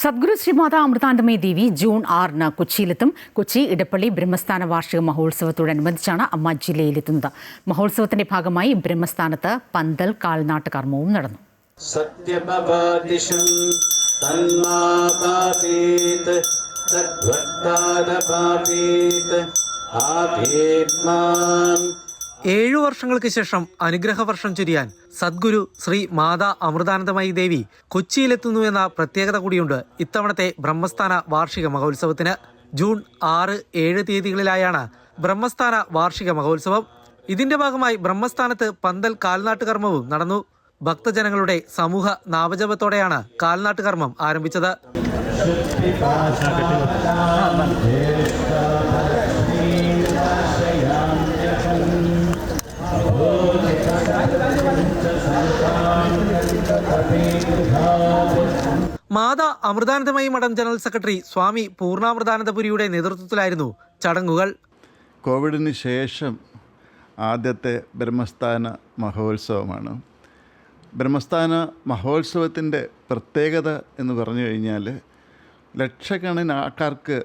സദ്ഗുരു ശ്രീമാതാ അമൃതാനന്ദമയി ദേവി June 6-ന് കൊച്ചിയിലെത്തും. കൊച്ചി ഇടപ്പള്ളി ബ്രഹ്മസ്ഥാന വാർഷിക മഹോത്സവത്തോടനുബന്ധിച്ചാണ് അമ്മ ജില്ലയിലെത്തുന്നത്. മഹോത്സവത്തിന്റെ ഭാഗമായി ബ്രഹ്മസ്ഥാനത്ത് പന്തൽ കാൽനാട്ട് കർമ്മവും നടന്നു. ഏഴു വർഷങ്ങൾക്ക് ശേഷം അനുഗ്രഹവർഷം ചൊരിയാൻ സദ്ഗുരു ശ്രീ മാതാ അമൃതാനന്ദമയി ദേവി കൊച്ചിയിലെത്തുന്നുവെന്ന പ്രത്യേകത കൂടിയുണ്ട് ഇത്തവണത്തെ ബ്രഹ്മസ്ഥാന വാർഷിക മഹോത്സവത്തിന്. ജൂൺ 6, 7 തീയതികളിലായാണ് ബ്രഹ്മസ്ഥാന വാർഷിക മഹോത്സവം. ഇതിന്റെ ഭാഗമായി ബ്രഹ്മസ്ഥാനത്ത് പന്തൽ കാൽനാട്ട് കർമ്മവും നടന്നു. ഭക്തജനങ്ങളുടെ സമൂഹ നാമജപത്തോടെയാണ് കാൽനാട്ട് കർമ്മം ആരംഭിച്ചത്. മാതാ അമൃതാനന്ദമയി മഠം ജനറൽ സെക്രട്ടറി സ്വാമി പൂർണ്ണാമൃതാനന്ദപുരിയുടെ നേതൃത്വത്തിലായിരുന്നു ചടങ്ങുകൾ. കോവിഡിന് ശേഷം ആദ്യത്തെ ബ്രഹ്മസ്ഥാന മഹോത്സവമാണ്. ബ്രഹ്മസ്ഥാന മഹോത്സവത്തിൻ്റെ പ്രത്യേകത എന്ന് പറഞ്ഞു കഴിഞ്ഞാൽ ലക്ഷക്കണക്കിന് ആൾക്കാർക്ക്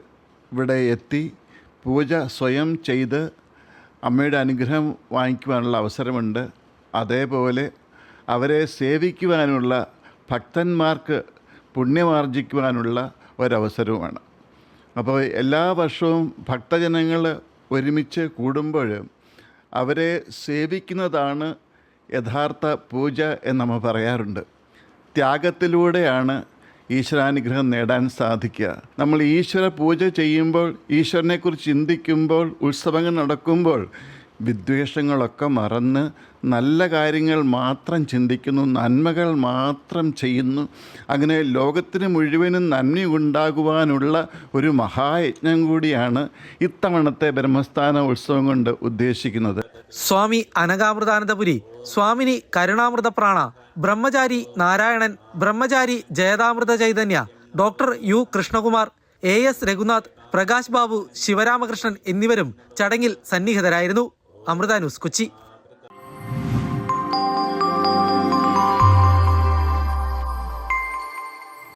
ഇവിടെ എത്തി പൂജ സ്വയം ചെയ്ത് അമ്മയുടെ അനുഗ്രഹം വാങ്ങിക്കുവാനുള്ള അവസരമുണ്ട്. അതേപോലെ അവരെ സേവിക്കുവാനുള്ള ഭക്തന്മാർക്ക് പുണ്യമാർജിക്കുവാനുള്ള ഒരവസരവുമാണ്. അപ്പോൾ എല്ലാ വർഷവും ഭക്തജനങ്ങൾ ഒരുമിച്ച് കൂടുമ്പോൾ അവരെ സേവിക്കുന്നതാണ് യഥാർത്ഥ പൂജ എന്ന് നമ്മൾ പറയാറുണ്ട്. ത്യാഗത്തിലൂടെയാണ് ഈശ്വരാനുഗ്രഹം നേടാൻ സാധിക്കുക. നമ്മൾ ഈശ്വര പൂജ ചെയ്യുമ്പോൾ, ഈശ്വരനെക്കുറിച്ച് ചിന്തിക്കുമ്പോൾ, ഉത്സവങ്ങൾ നടക്കുമ്പോൾ വിദ്വേഷങ്ങളൊക്കെ മറന്ന് നല്ല കാര്യങ്ങൾ മാത്രം ചിന്തിക്കുന്നു, നന്മകൾ മാത്രം ചെയ്യുന്നു. അങ്ങനെ ലോകത്തിന് മുഴുവനും നന്മയുണ്ടാകുവാനുള്ള ഒരു മഹായജ്ഞം കൂടിയാണ് ഇത്തവണത്തെ ബ്രഹ്മസ്ഥാന ഉത്സവം കൊണ്ട് ഉദ്ദേശിക്കുന്നത്. Swami Anakamrithanandapuri, Swamini Karunamritaprana, Brahmachari Narayanan, Brahmachari Jayatamrita Chaitanya, doctor U Krishnakumar, AS Raghunath, Prakash Babu, Sivaramakrishnan എന്നിവരും ചടങ്ങിൽ സന്നിഹിതരായിരുന്നു. അമൃത ന്യൂസ്, കൊച്ചി.